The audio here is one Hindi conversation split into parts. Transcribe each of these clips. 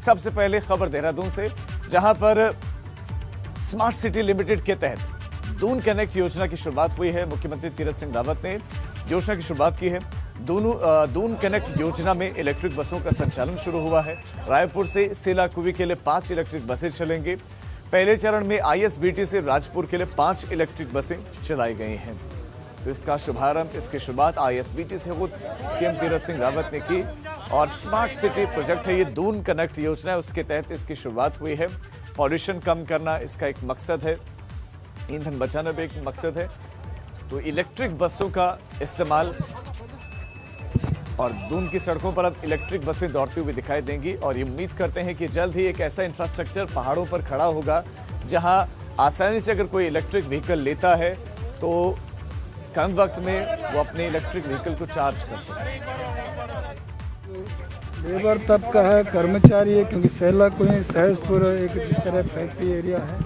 सबसे पहले खबर देहरादून से, जहां पर स्मार्ट सिटी लिमिटेड के तहत दून कनेक्ट योजना की शुरुआत हुई है। मुख्यमंत्री तीरथ सिंह रावत ने योजना की शुरुआत की है। दून कनेक्ट योजना में इलेक्ट्रिक बसों का संचालन शुरू हुआ है। रायपुर से सेलाकुवी के लिए 5 इलेक्ट्रिक बसें चलेंगी। पहले चरण में आईएसबीटी से राजपुर के लिए 5 इलेक्ट्रिक बसें चलाई गई हैं। तो इसका शुभारंभ, इसकी शुरुआत आईएसबीटी से खुद सीएम तीरथ सिंह रावत ने की। और स्मार्ट सिटी प्रोजेक्ट है, ये दून कनेक्ट योजना है, उसके तहत इसकी शुरुआत हुई है। पॉल्यूशन कम करना इसका एक मकसद है, ईंधन बचाना भी एक मकसद है। तो इलेक्ट्रिक बसों का इस्तेमाल, और दून की सड़कों पर अब इलेक्ट्रिक बसें दौड़ती हुई दिखाई देंगी। और ये उम्मीद करते हैं कि जल्द ही एक ऐसा इंफ्रास्ट्रक्चर पहाड़ों पर खड़ा होगा जहां आसानी से अगर कोई इलेक्ट्रिक व्हीकल लेता है तो कम वक्त में वो अपने इलेक्ट्रिक व्हीकल को चार्ज कर सके। लेबर तबका है, कर्मचारी है, क्योंकि सेलाकुवी सहसपुर एक जिस तरह फैक्ट्री एरिया है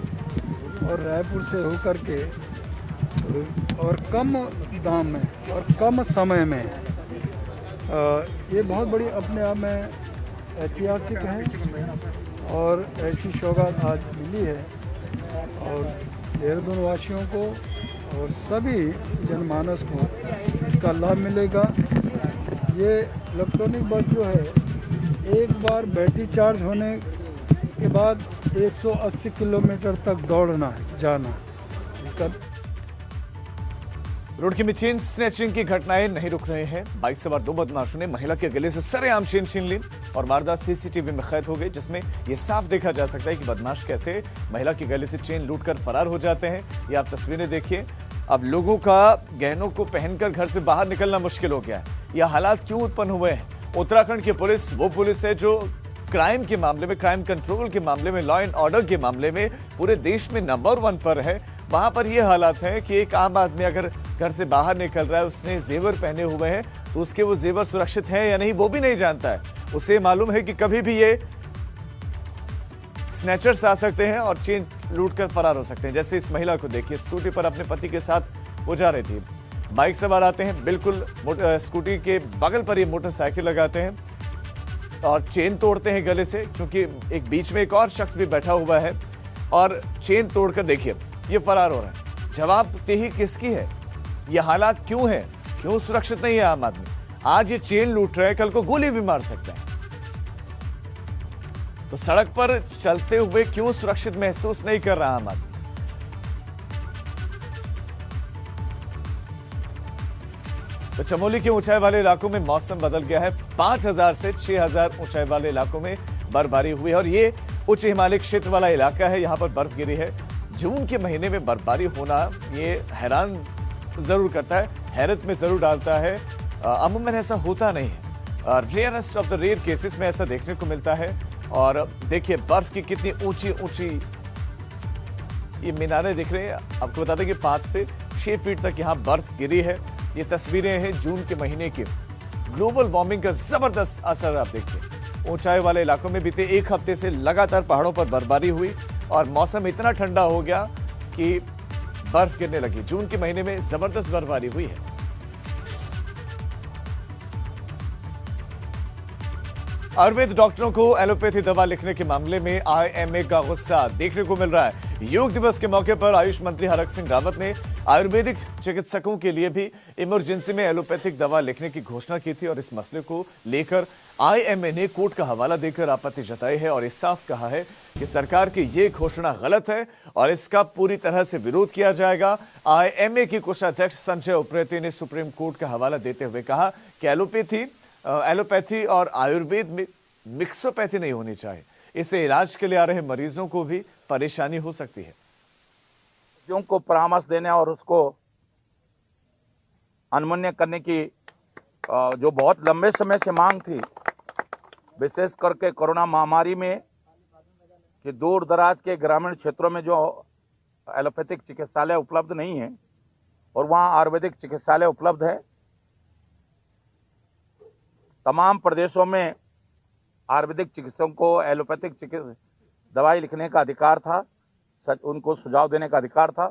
और रायपुर से होकर के और कम दाम में और कम समय में ये बहुत बड़ी अपने आप में ऐतिहासिक है और ऐसी सौगात आज मिली है। और देहरादून वासियों को और सभी जनमानस को इसका लाभ मिलेगा। ये इलेक्ट्रॉनिक बस जो है, एक बार बैटरी चार्ज होने के बाद 180 किलोमीटर तक दौड़ना जाना। इसका रुड़की में चेन स्नैचिंग की घटनाएं नहीं रुक रहे हैं। बाइक सवार 2 बदमाशों ने महिला के गले से सरेआम चेन छीन ली और वारदात सीसीटीवी में कैद हो गई, जिसमें यह साफ देखा जा सकता है कि बदमाश कैसे महिला के गले से चेन लूटकर फरार हो जाते हैं। ये आप तस्वीरें देखिए। अब लोगों का गहनों को पहनकर घर से बाहर निकलना मुश्किल हो गया है। यह हालात क्यों उत्पन्न हुए हैं? उत्तराखंड की पुलिस वो पुलिस है जो क्राइम के मामले में, क्राइम कंट्रोल के मामले में, लॉ एंड ऑर्डर के मामले में पूरे देश में नंबर 1 पर है। वहां पर यह हालात है कि एक आम आदमी अगर घर से बाहर निकल रहा है, उसने जेवर पहने हुए हैं, तो उसके वो जेवर सुरक्षित हैं या नहीं वो भी नहीं जानता है। उसे मालूम है कि कभी भी ये स्नैचर्स आ सकते हैं और चेन लूट कर फरार हो सकते हैं। जैसे इस महिला को देखिए, स्कूटी पर अपने पति के साथ वो जा रही थी। बाइक सवार आते हैं, बिल्कुल स्कूटी के बगल पर ये मोटरसाइकिल लगाते हैं और चेन तोड़ते हैं गले से, क्योंकि एक बीच में एक और शख्स भी बैठा हुआ है और चेन तोड़कर देखिए ये फरार हो रहा है। जवाबदेही किसकी है? ये हालात क्यों है? क्यों सुरक्षित नहीं है आम आदमी? आज ये चेन लूट रहे हैं, कल को गोली भी मार सकते हैं। तो सड़क पर चलते हुए क्यों सुरक्षित महसूस नहीं कर रहा आम आदमी? तो चमोली के ऊंचाई वाले इलाकों में मौसम बदल गया है। 5000 से 6000 ऊंचाई वाले इलाकों में बर्फबारी हुई है और ये उच्च हिमालय क्षेत्र वाला इलाका है, यहां पर बर्फ गिरी है। जून के महीने में बर्फबारी होना ये हैरान जरूर करता है, हैरत में जरूर डालता है। अमूमन ऐसा होता नहीं है, rarest of the rare cases में ऐसा देखने को मिलता है। और देखिए बर्फ की कितनी ऊंची ऊंची ये मीनारें दिख रही हैं। आपको बता दें कि 5 से 6 फीट तक यहाँ बर्फ गिरी है। ये तस्वीरें हैं जून के महीने की। ग्लोबल वार्मिंग का जबरदस्त असर आप देखिए। ऊंचाई वाले इलाकों में बीते 1 हफ्ते से लगातार पहाड़ों पर बर्फबारी हुई और मौसम इतना ठंडा हो गया कि बर्फ गिरने लगी। जून के महीने में जबरदस्त बर्फबारी हुई है। आयुर्वेद डॉक्टरों को एलोपैथी दवा लिखने के मामले में आईएमए का गुस्सा देखने को मिल रहा है। योग दिवस के मौके पर आयुष मंत्री हरक सिंह रावत ने आयुर्वेदिक चिकित्सकों के लिए भी इमरजेंसी में एलोपैथिक दवा लिखने की घोषणा की थी और इस मसले को लेकर आईएमए ने कोर्ट का हवाला देकर आपत्ति जताई है और इस साफ कहा है कि सरकार की ये घोषणा गलत है और इसका पूरी तरह से विरोध किया जाएगा। आईएमए के कोषाध्यक्ष संजय उप्रेती ने सुप्रीम कोर्ट का हवाला देते हुए कहा कि एलोपैथी और आयुर्वेद में मिक्सोपैथी नहीं होनी चाहिए। इससे इलाज के लिए आ रहे मरीजों को भी परेशानी हो सकती है। को परामर्श देने और उसको अनमन्य करने की जो बहुत लंबे समय से मांग थी, विशेष करके कोरोना महामारी में, कि दूर दराज के ग्रामीण क्षेत्रों में जो एलोपैथिक चिकित्सालय उपलब्ध नहीं है और वहाँ आयुर्वेदिक चिकित्सालय उपलब्ध है। तमाम प्रदेशों में आयुर्वेदिक चिकित्सकों को एलोपैथिक दवाई लिखने का अधिकार था, उनको सुझाव देने का अधिकार था।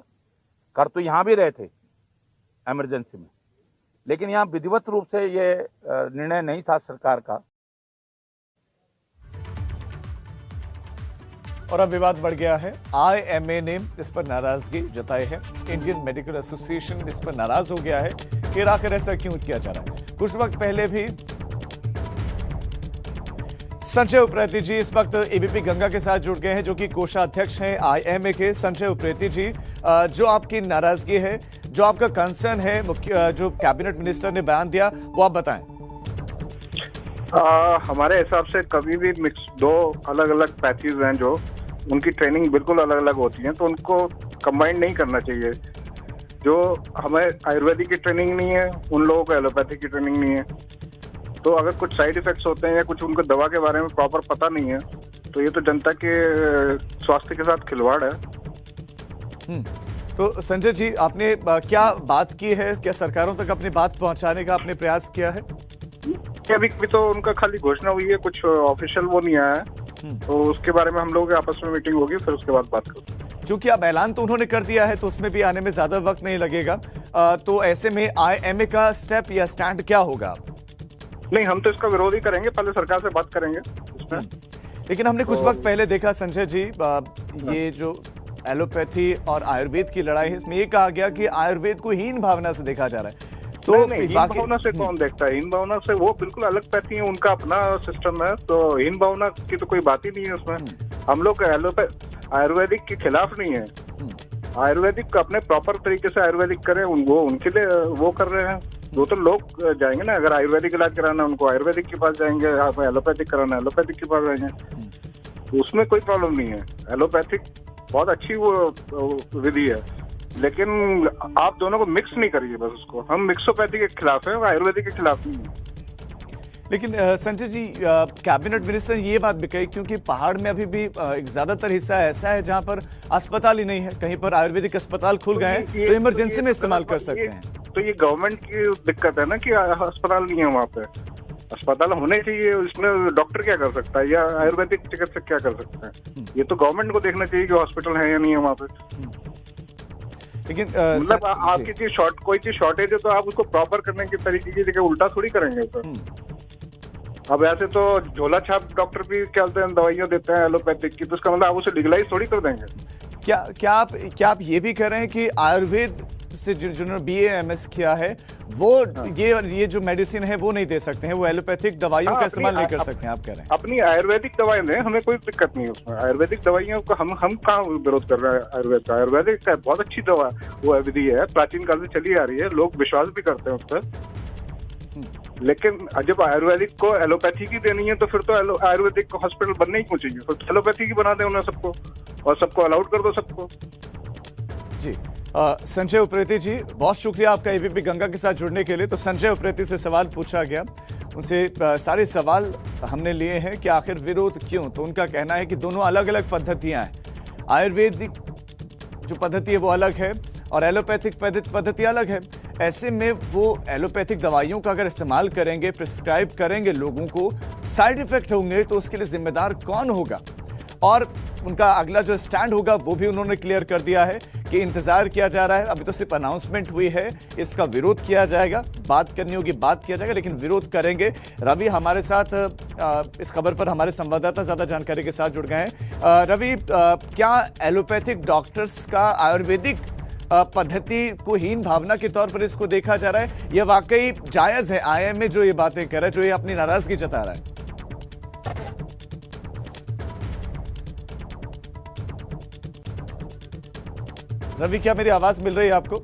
कर तो यहाँ भी रहे थे इमरजेंसी में, लेकिन यहाँ विधिवत रूप से ये निर्णय नहीं था सरकार का। और अब विवाद बढ़ गया है। IMA ने इस पर नाराजगी जताई है। इंडियन मेडिकल एसोसिएशन इस पर नाराज हो गया है कि आखिर ऐसा क्यों किया जा रहा है। कुछ वक्त पहले भी संजय उप्रेती जी इस वक्त एबीपी गंगा के साथ जुड़ गए हैं, जो कि कोषाध्यक्ष हैं IMA के। संजय उप्रेती जी, जो आपकी नाराजगी है, जो आपका कंसर्न है, मुख्य जो कैबिनेट मिनिस्टर ने बयान दिया, वो आप बताएं। हमारे हिसाब से कभी भी मिक्स दो अलग अलग पैथीज हैं जो उनकी ट्रेनिंग बिल्कुल अलग अलग होती है, तो उनको कंबाइन नहीं करना चाहिए। जो हमें आयुर्वेदिक की ट्रेनिंग नहीं है, उन लोगों को एलोपैथिक की ट्रेनिंग नहीं है, तो अगर कुछ साइड इफेक्ट्स होते हैं या कुछ उनको दवा के बारे में प्रॉपर पता नहीं है, तो ये तो जनता के स्वास्थ्य के साथ खिलवाड़ है। तो संजय जी, आपने क्या बात की है? क्या सरकारों तक अपनी बात पहुंचाने का आपने प्रयास किया है? अभी तो उनका खाली घोषणा हुई है, कुछ ऑफिशियल वो नहीं आया है, तो उसके बारे में हम लोग आपस में मीटिंग होगी, फिर उसके बाद बात करेंगे। क्योंकि अब ऐलान तो उन्होंने कर दिया है, तो उसमें भी आने में ज्यादा वक्त नहीं लगेगा, तो ऐसे में IMA का स्टेप या स्टैंड क्या होगा? नहीं, हम तो इसका विरोध ही करेंगे, पहले सरकार से बात करेंगे इसमें। लेकिन हमने कुछ वक्त पहले देखा संजय जी, ये जो एलोपैथी और आयुर्वेद की लड़ाई है, इसमें ये कहा गया कि आयुर्वेद को हीन भावना से देखा जा रहा है। तो नहीं, हीन भावना से कौन देखता है? हीन भावना से वो बिल्कुल अलग पैथी है, उनका अपना सिस्टम है, तो हीन भावना की तो कोई बात ही नहीं है उसमें। हम लोग आयुर्वेदिक के खिलाफ नहीं है। आयुर्वेदिक अपने प्रॉपर तरीके से आयुर्वेदिक करें, वो उनके लिए वो कर रहे हैं। वो तो लोग जाएंगे ना, अगर आयुर्वेदिक इलाज कराना उनको आयुर्वेदिक के पास जाएंगे, आप एलोपैथिक कराना एलोपैथिक के पास जाएंगे, उसमें कोई प्रॉब्लम नहीं है। एलोपैथिक बहुत अच्छी वो विधि है, लेकिन आप दोनों को मिक्स नहीं करिए बस उसको। हम मिक्सोपैथी के खिलाफ हैं, आयुर्वेदिक के खिलाफ नहीं है। लेकिन संजय जी, कैबिनेट मिनिस्टर ने ये बात भी कही, क्योंकि पहाड़ में अभी भी एक ज्यादातर हिस्सा ऐसा है जहां पर अस्पताल ही नहीं है, कहीं पर आयुर्वेदिक अस्पताल खुल गए हैं, तो इमरजेंसी में इस्तेमाल कर सकते हैं। तो ये गवर्नमेंट की दिक्कत है ना कि अस्पताल नहीं है वहाँ पे। अस्पताल होने चाहिए, इसमें डॉक्टर क्या कर सकता है या आयुर्वेदिक चिकित्सक क्या कर सकता है? ये तो गवर्नमेंट को देखना चाहिए कि हॉस्पिटल है या नहीं है वहाँ पे। लेकिन मतलब आपकी चीज कोई चीज शॉर्टेज है तो आप उसको प्रॉपर करने की तरीके की जगह उल्टा थोड़ी करेंगे तो। अब ऐसे तो झोला छाप डॉक्टर भी क्या बोलते हैं, दवाइयाँ देते हैं एलोपैथिक की, तो उसका मतलब आप उसे लीगलाइज थोड़ी कर देंगे। क्या आप ये भी कह रहे हैं कि आयुर्वेद से जिन्होंने BA MS किया है वो ये जो मेडिसिन है वो नहीं दे सकते हैं, वो एलोपैथिक दवाइयों का इस्तेमाल नहीं कर सकते हैं, आप कह रहे हैं? अपनी आयुर्वेदिक दवाएं दें, हमें कोई दिक्कत नहीं है उसमें। आयुर्वेदिक दवाइयों को हम कहाँ विरोध कर रहे हैं? आयुर्वेद का, आयुर्वेदिक का बहुत अच्छी दवा वो विधि है, प्राचीन काल से चली आ रही है, लोग विश्वास भी करते हैं उस पर। लेकिन जब आयुर्वेदिक को एलोपैथी की देनी है तो फिर तो आयुर्वेदिक हॉस्पिटल बनने ही क्यों चाहिए? फिर एलोपैथी की बना दें उन्हें सबको, और सबको अलाउड कर दो सबको। जी, संजय उप्रेती जी, बहुत शुक्रिया आपका एबीपी गंगा के साथ जुड़ने के लिए। तो संजय उप्रेती से सवाल पूछा गया, उनसे सारे सवाल हमने लिए हैं कि आखिर विरोध क्यों। तो उनका कहना है कि दोनों अलग अलग पद्धतियां हैं, आयुर्वेदिक जो पद्धति है वो अलग है और एलोपैथिक पद्धति अलग है। ऐसे में वो एलोपैथिक दवाइयों का अगर इस्तेमाल करेंगे, प्रिस्क्राइब करेंगे लोगों को, साइड इफेक्ट होंगे तो उसके लिए जिम्मेदार कौन होगा? और उनका अगला जो स्टैंड होगा वो भी उन्होंने क्लियर कर दिया है कि इंतजार किया जा रहा है। अभी तो सिर्फ अनाउंसमेंट हुई है, इसका विरोध किया जाएगा, बात करनी होगी बात किया जाएगा, लेकिन विरोध करेंगे। रवि हमारे साथ इस खबर पर हमारे संवाददाता ज्यादा जानकारी के साथ जुड़ गए हैं। रवि, क्या एलोपैथिक डॉक्टर्स का आयुर्वेदिक पद्धति को हीन भावना के तौर पर इसको देखा जा रहा है? यह वाकई जायज है IMA जो ये बातें कर रहा है, जो ये अपनी नाराजगी जता रहा है? रवि, क्या मेरी आवाज मिल रही है आपको?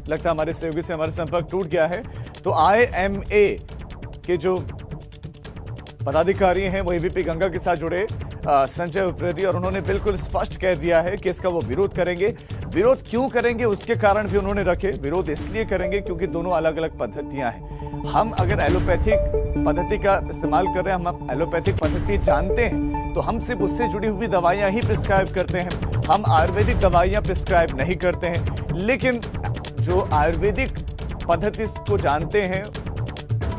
लगता है हमारे सहयोगी से हमारा संपर्क टूट गया है। तो IMA के जो पदाधिकारी हैं वो एबीपी गंगा के साथ जुड़े संजय उप्रेती, और उन्होंने बिल्कुल स्पष्ट कह दिया है कि इसका वो विरोध करेंगे। विरोध क्यों करेंगे उसके कारण भी उन्होंने रखे। विरोध इसलिए करेंगे क्योंकि दोनों अलग अलग पद्धतियां हैं। हम अगर एलोपैथिक पद्धति का इस्तेमाल कर रहे हैं, हम एलोपैथिक पद्धति जानते हैं, तो हम सिर्फ उससे जुड़ी हुई दवाइयां ही प्रिस्क्राइब करते हैं, हम आयुर्वेदिक दवाइयां प्रिस्क्राइब नहीं करते हैं। लेकिन जो आयुर्वेदिक पद्धति को जानते हैं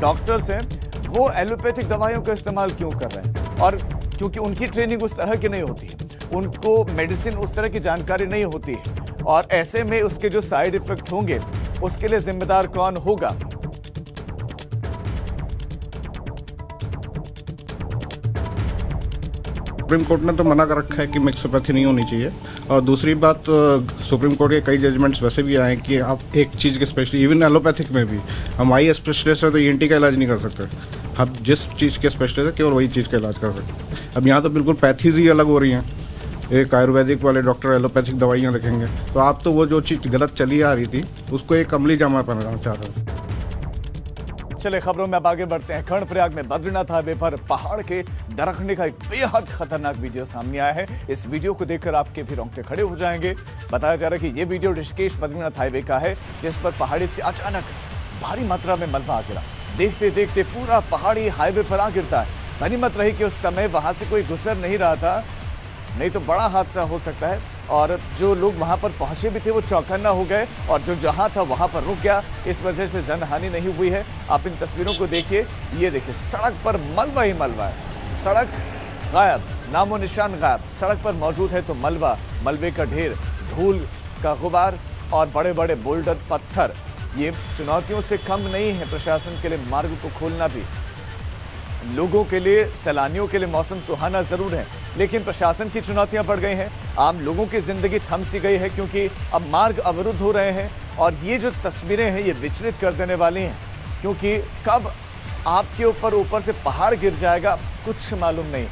डॉक्टर्स हैं, वो एलोपैथिक दवाइयों का इस्तेमाल क्यों कर रहे हैं? और क्योंकि उनकी ट्रेनिंग उस तरह की नहीं होती है, उनको मेडिसिन उस तरह की जानकारी नहीं होती है, और ऐसे में उसके जो साइड इफेक्ट होंगे उसके लिए जिम्मेदार कौन होगा? सुप्रीम कोर्ट ने तो मना कर रखा है कि मिक्सोपैथी नहीं होनी चाहिए। और दूसरी बात, सुप्रीम कोर्ट के कई जजमेंट्स वैसे भी आए हैं कि आप एक चीज़ के स्पेशलिस्ट, इवन एलोपैथिक में भी हम आई स्पेशलिस्ट है तो ENT का इलाज नहीं कर सकते। हम जिस चीज़ के स्पेशलिस्ट है केवल वही चीज़ का इलाज कर सकते हैं। अब यहाँ तो बिल्कुल पैथीज ही अलग हो रही हैं। एक आयुर्वेदिक वाले डॉक्टर एलोपैथिक दवाइयाँ लिखेंगे, तो आप तो वो जो चीज़ गलत चली आ रही थी उसको एक अमली जामा पहनाना चाह रहे हैं। चले खबरों में अब आगे बढ़ते हैं। कर्णप्रयाग में बद्रीनाथ हाईवे पर पहाड़ के दरकने का एक बेहद खतरनाक वीडियो सामने आया है। इस वीडियो को देखकर आपके भी रोंगटे खड़े हो जाएंगे। बताया जा रहा है कि ये वीडियो ऋषिकेश बद्रीनाथ हाईवे का है, जिस पर पहाड़ी से अचानक भारी मात्रा में मलबा आ गिरा। देखते देखते पूरा पहाड़ी हाईवे पर आ गिरता है। गनीमत रही कि उस समय वहां से कोई गुजर नहीं रहा था, नहीं तो बड़ा हादसा हो सकता है। और जो लोग वहां पर पहुंचे भी थे वो चौकन्ना हो गए और जो जहां था वहां पर रुक गया। इस वजह से जनहानि नहीं हुई है। आप इन तस्वीरों को देखिए, ये देखिए सड़क पर मलबा ही मलबा है। सड़क गायब, नामो निशान गायब। सड़क पर मौजूद है तो मलबा, मलबे का ढेर, धूल का गुबार और बड़े बड़े बोल्डर पत्थर। ये चुनौतियों से कम नहीं है प्रशासन के लिए मार्ग को खोलना भी। लोगों के लिए, सैलानियों के लिए मौसम सुहाना जरूर है, लेकिन प्रशासन की चुनौतियां बढ़ गई हैं। आम लोगों की जिंदगी थम सी गई है क्योंकि अब मार्ग अवरुद्ध हो रहे हैं। और ये जो तस्वीरें हैं ये विचलित कर देने वाली हैं, क्योंकि कब आपके ऊपर से पहाड़ गिर जाएगा कुछ मालूम नहीं,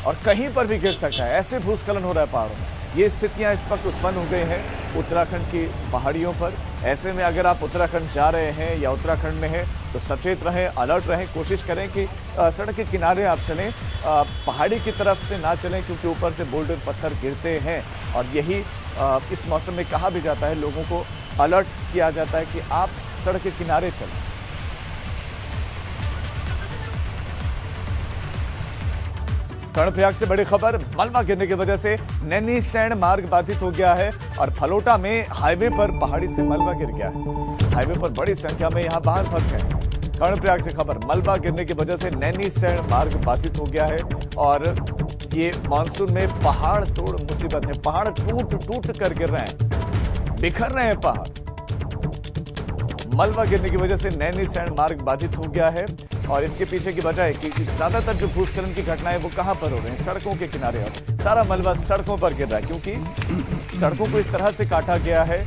और कहीं पर भी गिर सकता है। ऐसे भूस्खलन हो रहा है पहाड़ों में। ये स्थितियां इस वक्त उत्पन्न हो गई हैं उत्तराखंड की पहाड़ियों पर। ऐसे में अगर आप उत्तराखंड जा रहे हैं या उत्तराखंड में हैं तो सचेत रहें, अलर्ट रहें। कोशिश करें कि सड़क के किनारे आप चलें, पहाड़ी की तरफ से ना चलें, क्योंकि ऊपर से बोल्डर पत्थर गिरते हैं। और यही इस मौसम में कहा भी जाता है, लोगों को अलर्ट किया जाता है कि आप सड़क के किनारे चलें। कर्णप्रयाग से बड़ी खबर, मलबा गिरने की वजह से नैनीसैण मार्ग बाधित हो गया है और फलोटा में हाईवे पर पहाड़ी से मलबा गिर गया है। हाईवे पर बड़ी संख्या में यहां बाहर फंस गए हैं। कर्णप्रयाग से खबर, मलबा गिरने की वजह से नैनीसैण मार्ग बाधित हो गया है और ये मानसून में पहाड़ तोड़ मुसीबत है। पहाड़ टूट कर गिर रहे हैं, बिखर रहे हैं पहाड़। मलबा गिरने की वजह से नैनीसैण मार्ग बाधित हो गया है और इसके पीछे की वजह है कि ज्यादातर जो भूस्खलन की घटनाएं वो कहां पर हो रहे हैं, सड़कों के किनारे। और सारा मलबा सड़कों पर गिर रहा है क्योंकि सड़कों को इस तरह से काटा गया है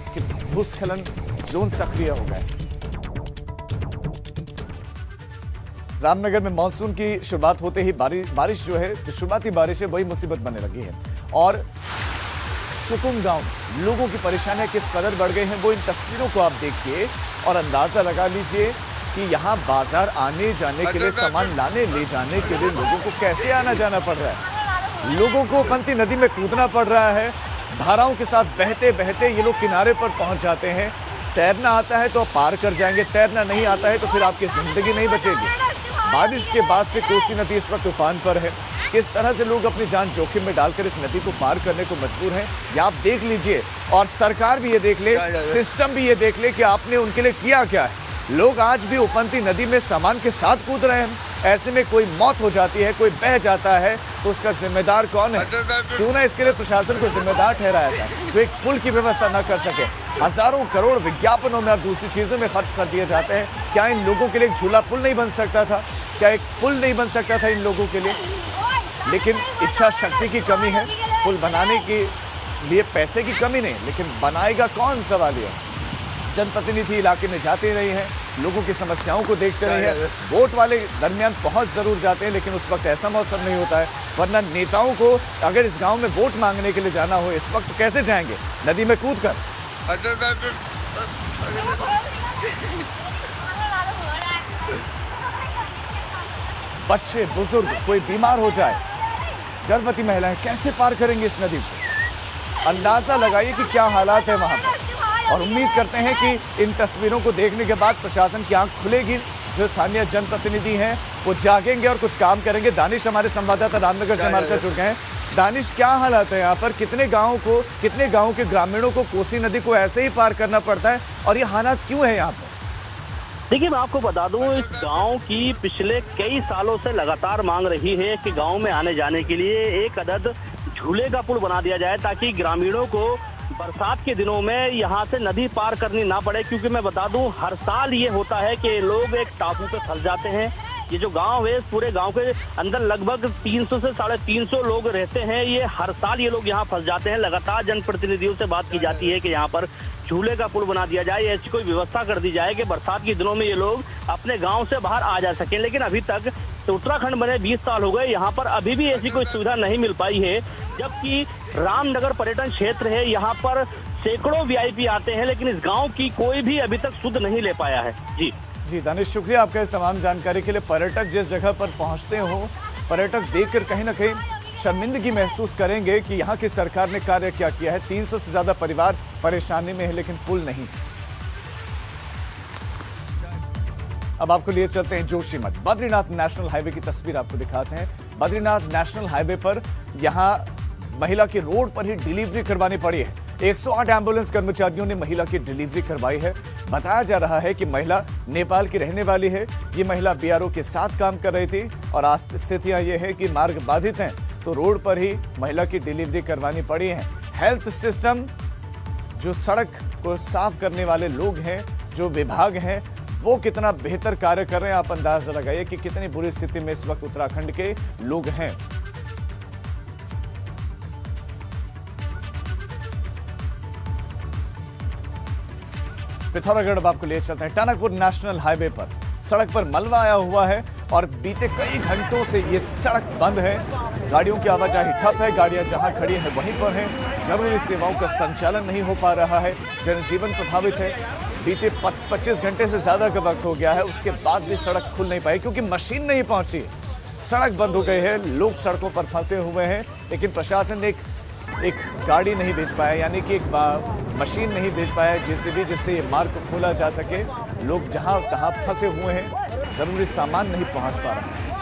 कि भूस्खलन जोन सक्रिय हो गए। रामनगर में मानसून की शुरुआत होते ही बारिश जो है, जो शुरुआती बारिश है वही मुसीबत बनने लगी है। और चुकुम गांव लोगों की परेशानियां किस कदर बढ़ गई हैं वो इन तस्वीरों को आप देखिए और अंदाजा लगा लीजिए कि यहाँ बाजार आने जाने के लिए, सामान लाने ले जाने के लिए लोगों को कैसे आना जाना पड़ रहा है। लोगों को उफनती नदी में कूदना पड़ रहा है। धाराओं के साथ बहते बहते ये लोग किनारे पर पहुंच जाते हैं। तैरना आता है तो आप पार कर जाएंगे, तैरना नहीं आता है तो फिर आपकी जिंदगी नहीं बचेगी। बारिश के बाद से कोसी नदी इस वक्त तूफान पर है। किस तरह से लोग अपनी जान जोखिम में डालकर इस नदी को पार करने को मजबूर हैं, ये आप देख लीजिए। और सरकार भी ये देख ले, सिस्टम भी ये देख ले कि आपने उनके लिए किया क्या है। लोग आज भी उफनती नदी में सामान के साथ कूद रहे हैं। ऐसे में कोई मौत हो जाती है, कोई बह जाता है तो उसका जिम्मेदार कौन है? क्यों ना इसके लिए प्रशासन को जिम्मेदार ठहराया जाए, जो एक पुल की व्यवस्था न कर सके। हजारों करोड़ विज्ञापनों में और दूसरी चीजों में खर्च कर दिए जाते हैं। क्या इन लोगों के लिए एक झूला पुल नहीं बन सकता था? क्या एक पुल नहीं बन सकता था इन लोगों के लिए? लेकिन इच्छा शक्ति की कमी है। पुल बनाने के लिए पैसे की कमी नहीं, लेकिन बनाएगा कौन, सवाल है। जनप्रतिनिधि इलाके में जाते रहे हैं, लोगों की समस्याओं को देखते रहे हैं। वोट वाले दरमियान पहुंच जरूर जाते हैं, लेकिन उस वक्त ऐसा मौसम नहीं होता है। वरना नेताओं को अगर इस गांव में वोट मांगने के लिए जाना हो इस वक्त कैसे जाएंगे? नदी में कूद कर। बच्चे, बुजुर्ग, कोई बीमार हो जाए, गर्भवती महिलाएं कैसे पार करेंगे इस नदी को? अंदाजा लगाइए कि क्या हालात है वहां पर। और उम्मीद करते हैं कि इन तस्वीरों को देखने के बाद प्रशासन की आंख खुलेगी। जो स्थानीय जनप्रतिनिधि हैं वो जागेंगे और कुछ काम करेंगे। दानिश हमारे संवाददाता रामनगर से हमारे साथ जुड़ गए हैं। दानिश, क्या हालात है यहाँ पर? कितने गाँव के ग्रामीणों को कोसी नदी को ऐसे ही पार करना पड़ता है और ये हालात क्यों है यहाँ पर? देखिए, मैं आपको बता दूं, इस गांव की पिछले कई सालों से लगातार मांग रही है कि गांव में आने जाने के लिए एक अदद झूले का पुल बना दिया जाए, ताकि ग्रामीणों को बरसात के दिनों में यहाँ से नदी पार करनी ना पड़े। क्योंकि मैं बता दूं, हर साल ये होता है कि लोग एक टापू पे फंस जाते हैं, ये जो गांव है, इस पूरे गांव के अंदर लगभग 300 से 350 लोग रहते हैं। ये हर साल ये लोग यहाँ फंस जाते हैं। लगातार जनप्रतिनिधियों से बात की जाती है कि यहाँ पर झूले का पुल बना दिया जाए, ऐसी कोई व्यवस्था कर दी जाए कि बरसात के दिनों में ये लोग अपने गांव से बाहर आ जा सकें। लेकिन अभी तक तो उत्तराखंड बने 20 साल हो गए, यहाँ पर अभी भी ऐसी कोई सुविधा नहीं मिल पाई है। जबकि रामनगर पर्यटन क्षेत्र है, यहाँ पर सैकड़ों वीआईपी आते हैं, लेकिन इस गांव की कोई भी अभी तक सुध नहीं ले पाया है। जी दानिश, शुक्रिया आपका इस तमाम जानकारी के लिए। पर्यटक जिस जगह पर पहुंचते हो, पर्यटक देखकर कहीं ना कहीं शर्मिंदगी महसूस करेंगे कि यहाँ की सरकार ने कार्य क्या किया है। 300 से ज्यादा परिवार परेशानी में है, लेकिन पुल नहीं। अब आपको लिए चलते हैं जोशीमठ। बद्रीनाथ नेशनल हाईवे की तस्वीर आपको दिखाते हैं। बद्रीनाथ नेशनल हाईवे पर यहाँ महिला की रोड पर ही डिलीवरी करवानी पड़ी है। 108 एम्बुलेंस कर्मचारियों ने महिला की डिलीवरी करवाई है। बताया जा रहा है कि महिला नेपाल की रहने वाली है। ये महिला बीआरओ के साथ काम कर रही थी और आज स्थितियां ये है कि मार्ग बाधित हैं, तो रोड पर ही महिला की डिलीवरी करवानी पड़ी है। हेल्थ सिस्टम, जो सड़क को साफ करने वाले लोग हैं, जो विभाग हैं, वो कितना बेहतर कार्य कर रहे हैं। आप अंदाजा लगाइए कि कितनी बुरी स्थिति में इस वक्त उत्तराखंड के लोग हैं। पिथौरागढ़ अब आपको ले चलते हैं। टनकपुर नेशनल हाईवे पर सड़क पर मलबा आया हुआ है और बीते कई घंटों से ये सड़क बंद है। गाड़ियों की आवाजाही ठप है, गाड़ियां जहां खड़ी हैं वहीं पर हैं। जरूरी सेवाओं का संचालन नहीं हो पा रहा है, जनजीवन प्रभावित है। बीते 25 घंटे से ज्यादा का वक्त हो गया है, उसके बाद भी सड़क खुल नहीं पाई क्योंकि मशीन नहीं पहुंची। सड़क बंद हो गई है, लोग सड़कों पर फंसे हुए हैं, लेकिन प्रशासन एक गाड़ी नहीं भेज पाया, यानी कि एक मशीन नहीं भेज पाया जेसीबी, जिससे ये मार्ग को खोला जा सके। लोग जहां तहां फंसे हुए हैं, जरूरी सामान नहीं पहुंच पा रहा है।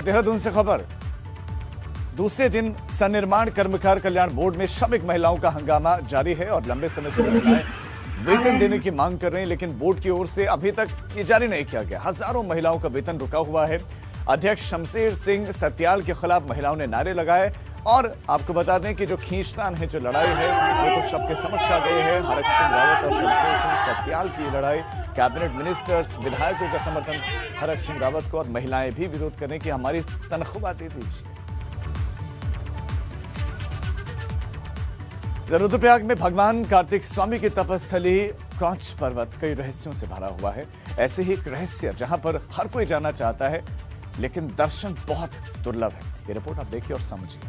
देहरादून से खबर। दूसरे दिन सन्निर्माण कर्मकार कल्याण बोर्ड में श्रमिक महिलाओं का हंगामा जारी है और लंबे समय से महिलाएं वेतन देने की मांग कर रही हैं, लेकिन बोर्ड की ओर से अभी तक ये जारी नहीं किया गया। हजारों महिलाओं का वेतन रुका हुआ है। अध्यक्ष शमशेर सिंह सत्याल के खिलाफ महिलाओं ने नारे लगाए और आपको बता दें कि जो खींचतान है, जो लड़ाई है, वो तो सबके समक्ष आ गई है। हरक सिंह रावत और शमशेर सिंह सत्याल की लड़ाई, कैबिनेट मिनिस्टर्स, विधायकों का समर्थन हरक सिंह रावत को, और महिलाएं भी विरोध करें कि हमारी तनख्वाह दे दीजिए। रुद्रप्रयाग में भगवान कार्तिक स्वामी की तपस्थली क्रॉच पर्वत कई रहस्यों से भरा हुआ है। ऐसे ही एक रहस्य जहां पर हर कोई जाना चाहता है, लेकिन दर्शन बहुत दुर्लभ है। ये रिपोर्ट आप देखिए और समझिए।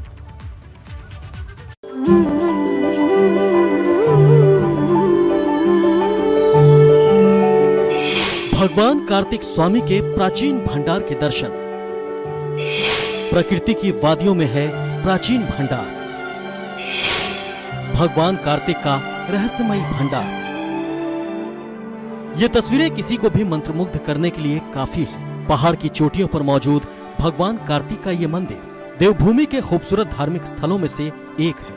भगवान कार्तिक स्वामी के प्राचीन भंडार के दर्शन। प्रकृति की वादियों में है प्राचीन भंडार, भगवान कार्तिक का रहस्यमयी भंडार। ये तस्वीरें किसी को भी मंत्रमुग्ध करने के लिए काफी है। पहाड़ की चोटियों पर मौजूद भगवान कार्तिक का ये मंदिर देवभूमि के खूबसूरत धार्मिक स्थलों में से एक है।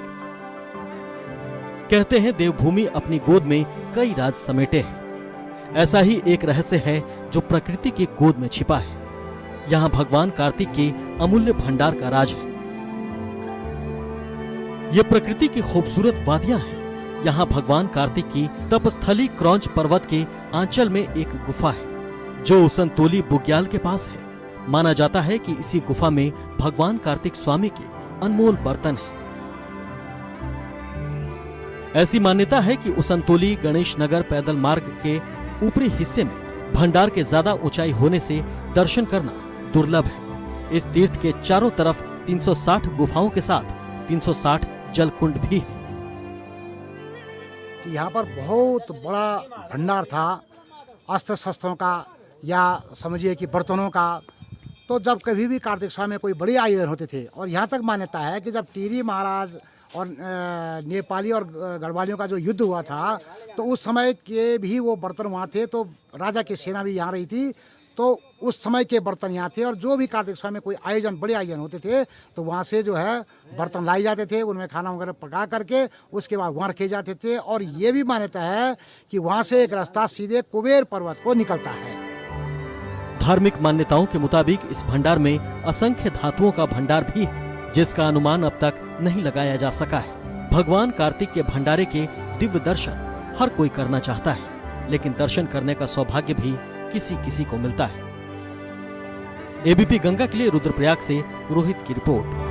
कहते हैं देवभूमि अपनी गोद में कई राज समेटे हैं। ऐसा ही एक रहस्य है जो प्रकृति की गोद में छिपा है। यहाँ भगवान कार्तिक के अमूल्य भंडार का राज है। ये प्रकृति की खूबसूरत वादियां हैं। यहाँ भगवान कार्तिक की तपस्थली क्रॉच पर्वत के आंचल में एक गुफा है जो उसनतोली बुग्याल के पास है। माना जाता है कि इसी गुफा में भगवान कार्तिक स्वामी के अनमोल बर्तन हैं। ऐसी मान्यता है कि उसनतोली गणेश नगर पैदल मार्ग के ऊपरी हिस्से में भंडार के ज्यादा ऊंचाई होने से दर्शन करना दुर्लभ है। इस तीर्थ के चारों तरफ 360 गुफाओं के साथ 360 जलकुंड भी है। यहाँ पर बहुत बड़ा भंडार था अस्त्र शस्त्रों का या समझिए कि बर्तनों का। तो जब कभी भी कार्तिक स्वामी में कोई बड़ी आयोजन होते थे, और यहाँ तक मान्यता है कि जब टिहरी महाराज और नेपाली और गढ़वालियों का जो युद्ध हुआ था, तो उस समय के भी वो बर्तन वहाँ थे। तो राजा की सेना भी यहाँ रही थी, तो उस समय के बर्तन यहाँ थे। और जो भी कार्तिक स्वामी में कोई आयोजन, बड़े आयोजन होते थे, तो वहाँ से जो है बर्तन लाए जाते थे, उनमें खाना वगैरह पका करके उसके बाद वहाँ रखे जाते थे। और ये भी मान्यता है कि वहाँ से एक रास्ता सीधे कुबेर पर्वत को निकलता है। धार्मिक मान्यताओं के मुताबिक इस भंडार में असंख्य धातुओं का भंडार भी है, जिसका अनुमान अब तक नहीं लगाया जा सका है। भगवान कार्तिक के भंडारे के दिव्य दर्शन हर कोई करना चाहता है, लेकिन दर्शन करने का सौभाग्य भी किसी किसी को मिलता है। एबीपी गंगा के लिए रुद्रप्रयाग से रोहित की रिपोर्ट।